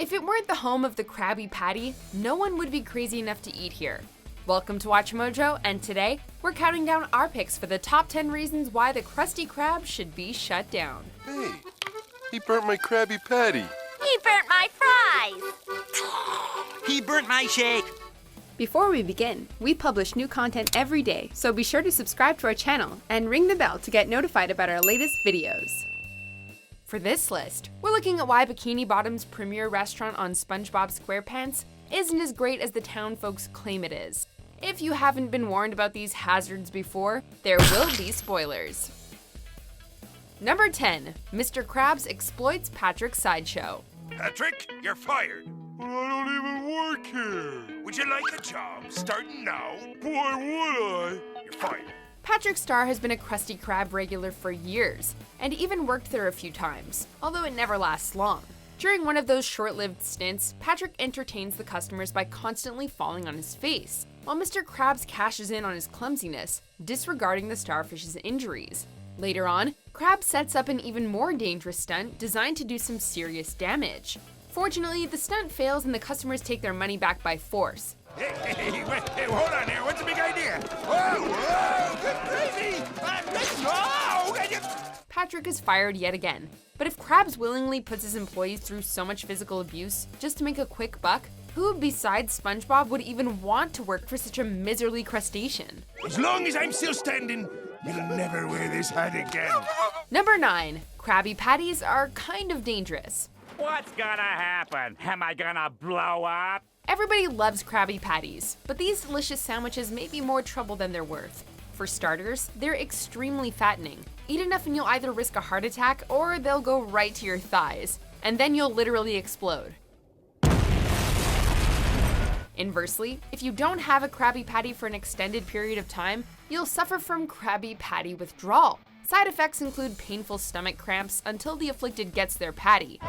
If it weren't the home of the Krabby Patty, no one would be crazy enough to eat here. Welcome to WatchMojo, and today we're counting down our picks for the top 10 reasons why the Krusty Krab should be shut down. Hey, he burnt my Krabby Patty. He burnt my fries. He burnt my shake. Before we begin, we publish new content every day, so be sure to subscribe to our channel and ring the bell to get notified about our latest videos. For this list, we're looking at why Bikini Bottom's premier restaurant on SpongeBob SquarePants isn't as great as the town folks claim it is. If you haven't been warned about these hazards before, there will be spoilers. Number 10. Mr. Krabs exploits Patrick's Sideshow. Patrick, you're fired. But I don't even work here. Would you like a job starting now? Why would I? You're fired. Patrick Star has been a Krusty Krab regular for years, and even worked there a few times, although it never lasts long. During one of those short-lived stints, Patrick entertains the customers by constantly falling on his face, while Mr. Krabs cashes in on his clumsiness, disregarding the starfish's injuries. Later on, Krabs sets up an even more dangerous stunt designed to do some serious damage. Fortunately, the stunt fails and the customers take their money back by force. Hey, hold on there. What's the big idea? Whoa, good gravy! Patrick is fired yet again. But if Krabs willingly puts his employees through so much physical abuse just to make a quick buck, who besides SpongeBob would even want to work for such a miserly crustacean? As long as I'm still standing, you'll never wear this hat again. Number 9. Krabby Patties are kind of dangerous. What's gonna happen? Am I gonna blow up? Everybody loves Krabby Patties, but these delicious sandwiches may be more trouble than they're worth. For starters, they're extremely fattening. Eat enough and you'll either risk a heart attack or they'll go right to your thighs, and then you'll literally explode. Inversely, if you don't have a Krabby Patty for an extended period of time, you'll suffer from Krabby Patty withdrawal. Side effects include painful stomach cramps until the afflicted gets their patty.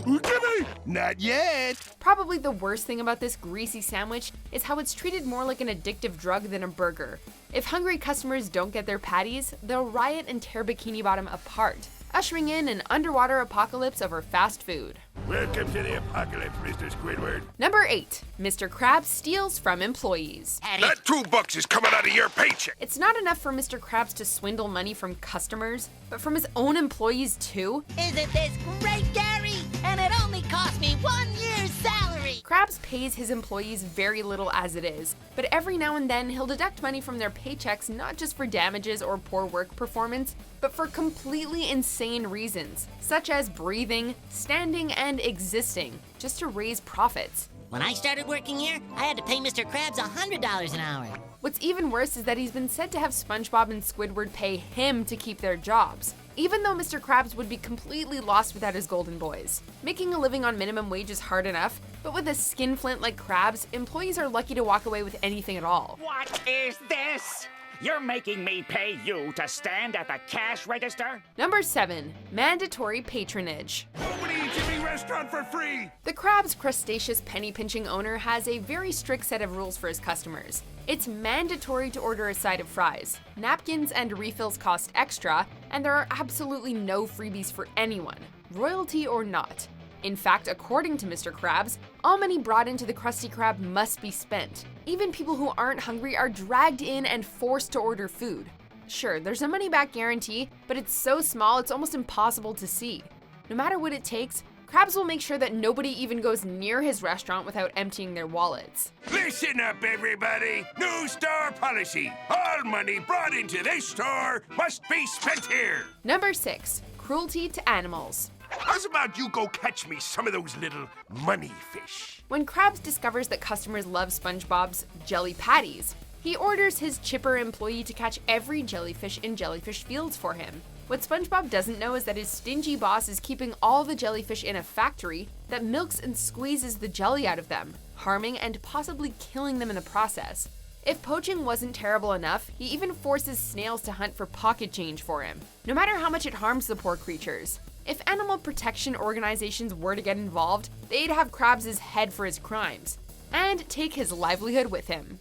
Gimme! Not yet. Probably the worst thing about this greasy sandwich is how it's treated more like an addictive drug than a burger. If hungry customers don't get their patties, they'll riot and tear Bikini Bottom apart, ushering in an underwater apocalypse over fast food. Welcome to the apocalypse, Mr. Squidward. Number 8. Mr. Krabs steals from employees. Patty. That $2 is coming out of your paycheck. It's not enough for Mr. Krabs to swindle money from customers, but from his own employees too? Isn't this great, Gary? And it only cost me 1 year's salary. Krabs pays his employees very little as it is, but every now and then he'll deduct money from their paychecks not just for damages or poor work performance, but for completely insane reasons, such as breathing, standing, and existing, just to raise profits. When I started working here, I had to pay Mr. Krabs $100 an hour. What's even worse is that he's been said to have SpongeBob and Squidward pay him to keep their jobs, even though Mr. Krabs would be completely lost without his golden boys. Making a living on minimum wage is hard enough, but with a skinflint like Krabs, employees are lucky to walk away with anything at all. What is this? You're making me pay you to stand at the cash register? Number 7. Mandatory patronage. Nobody eats in me restaurant for free. The Krabs' crustaceous penny-pinching owner has a very strict set of rules for his customers. It's mandatory to order a side of fries. Napkins and refills cost extra, and there are absolutely no freebies for anyone, royalty or not. In fact, according to Mr. Krabs, all money brought into the Krusty Krab must be spent. Even people who aren't hungry are dragged in and forced to order food. Sure, there's a money-back guarantee, but it's so small it's almost impossible to see. No matter what it takes, Krabs will make sure that nobody even goes near his restaurant without emptying their wallets. Listen up, everybody. New store policy. All money brought into this store must be spent here. Number 6. Cruelty to animals. How's about you go catch me some of those little money fish? When Krabs discovers that customers love SpongeBob's jelly patties, he orders his chipper employee to catch every jellyfish in jellyfish fields for him. What SpongeBob doesn't know is that his stingy boss is keeping all the jellyfish in a factory that milks and squeezes the jelly out of them, harming and possibly killing them in the process. If poaching wasn't terrible enough, he even forces snails to hunt for pocket change for him, no matter how much it harms the poor creatures. If animal protection organizations were to get involved, they'd have Krabs' head for his crimes, and take his livelihood with him.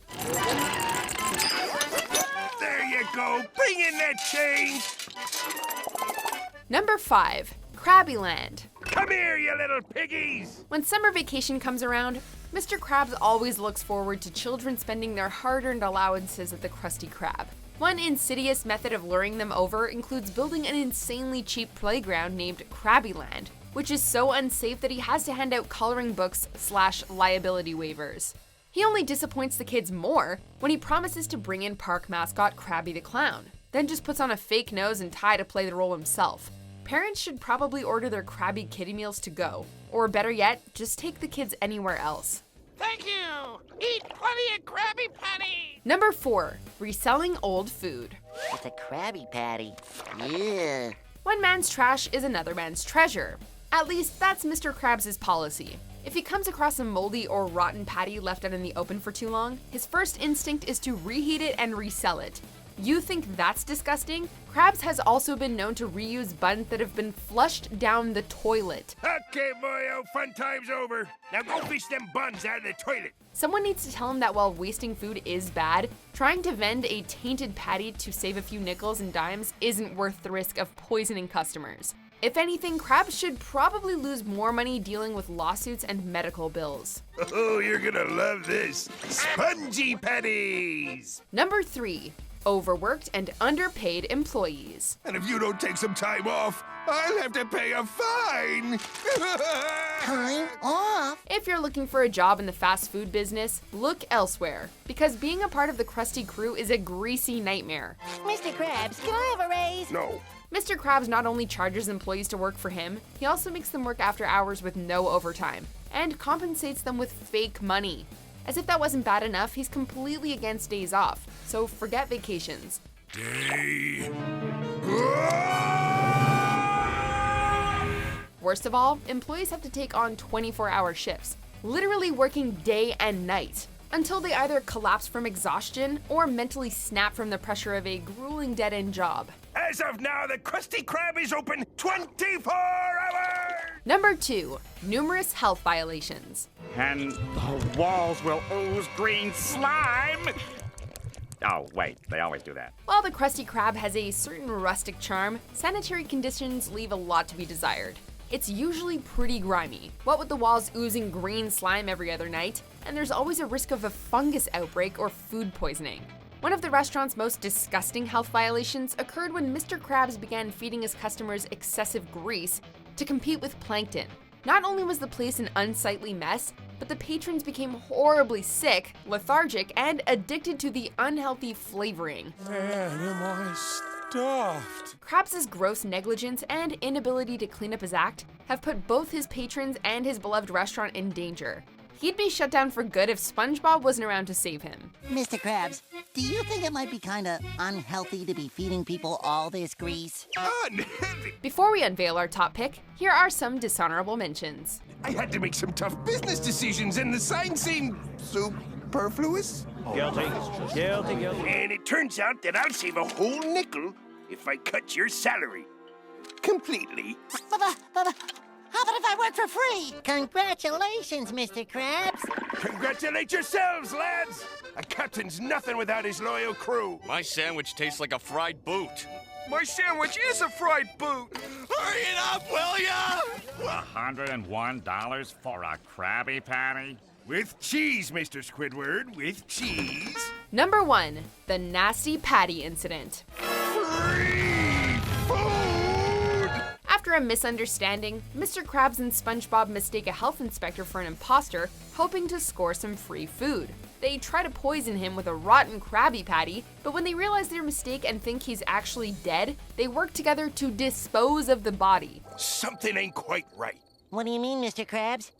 There you go, bring in that change. Number 5. Krabby Land. Come here, you little piggies! When summer vacation comes around, Mr. Krabs always looks forward to children spending their hard-earned allowances at the Krusty Krab. One insidious method of luring them over includes building an insanely cheap playground named Krabby Land, which is so unsafe that he has to hand out coloring books / liability waivers. He only disappoints the kids more when he promises to bring in park mascot Krabby the Clown, then just puts on a fake nose and tie to play the role himself. Parents should probably order their Krabby kiddie meals to go, or better yet, just take the kids anywhere else. Thank you! Eat plenty of Krabby Patty! Number 4, reselling old food. It's a Krabby Patty. Yeah. One man's trash is another man's treasure. At least that's Mr. Krabs' policy. If he comes across a moldy or rotten patty left out in the open for too long, his first instinct is to reheat it and resell it. You think that's disgusting? Krabs has also been known to reuse buns that have been flushed down the toilet. Okay, boyo, fun time's over. Now go fish them buns out of the toilet. Someone needs to tell him that while wasting food is bad, trying to vend a tainted patty to save a few nickels and dimes isn't worth the risk of poisoning customers. If anything, Krabs should probably lose more money dealing with lawsuits and medical bills. Oh, you're gonna love this. Spongy patties! Number 3, overworked and underpaid employees. And if you don't take some time off, I'll have to pay a fine. Time off? If you're looking for a job in the fast food business, look elsewhere, because being a part of the Krusty crew is a greasy nightmare. Mr. Krabs, can I have a raise? No. Mr. Krabs not only charges employees to work for him, he also makes them work after hours with no overtime, and compensates them with fake money. As if that wasn't bad enough, he's completely against days off, so forget vacations. Day. Worst of all, employees have to take on 24-hour shifts, literally working day and night, until they either collapse from exhaustion or mentally snap from the pressure of a grueling dead-end job. As of now, the Krusty Krab is open 24 hours! Number 2, numerous health violations. And the walls will ooze green slime. Oh, wait, they always do that. While the Krusty Krab has a certain rustic charm, sanitary conditions leave a lot to be desired. It's usually pretty grimy, what with the walls oozing green slime every other night, and there's always a risk of a fungus outbreak or food poisoning. One of the restaurant's most disgusting health violations occurred when Mr. Krabs began feeding his customers excessive grease to compete with plankton. Not only was the place an unsightly mess, but the patrons became horribly sick, lethargic, and addicted to the unhealthy flavoring. Man, am I stuffed. Krabs' gross negligence and inability to clean up his act have put both his patrons and his beloved restaurant in danger. He'd be shut down for good if SpongeBob wasn't around to save him. Mr. Krabs, do you think it might be kinda unhealthy to be feeding people all this grease? Unhealthy! Before we unveil our top pick, here are some dishonorable mentions. I had to make some tough business decisions, and the sign seemed superfluous. Guilty. And it turns out that I'll save a whole nickel if I cut your salary. Completely. How about if I work for free? Congratulations, Mr. Krabs. Congratulate yourselves, lads! A captain's nothing without his loyal crew. My sandwich tastes like a fried boot. My sandwich is a fried boot. Hurry it up, will ya? $101 for a Krabby Patty? With cheese, Mr. Squidward, with cheese. Number 1, the nasty patty incident. Free food! After a misunderstanding, Mr. Krabs and SpongeBob mistake a health inspector for an imposter, hoping to score some free food. They try to poison him with a rotten Krabby Patty, but when they realize their mistake and think he's actually dead, they work together to dispose of the body. Something ain't quite right. What do you mean, Mr. Krabs?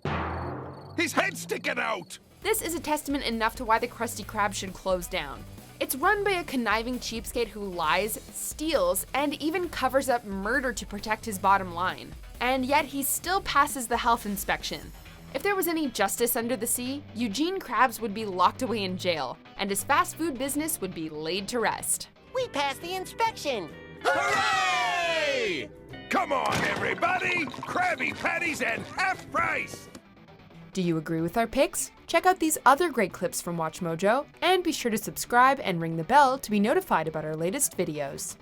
His head's sticking out! This is a testament enough to why the Krusty Krab should close down. It's run by a conniving cheapskate who lies, steals, and even covers up murder to protect his bottom line. And yet he still passes the health inspection. If there was any justice under the sea, Eugene Krabs would be locked away in jail, and his fast food business would be laid to rest. We passed the inspection. Hooray! Come on, everybody! Krabby Patties at half price! Do you agree with our picks? Check out these other great clips from WatchMojo, and be sure to subscribe and ring the bell to be notified about our latest videos.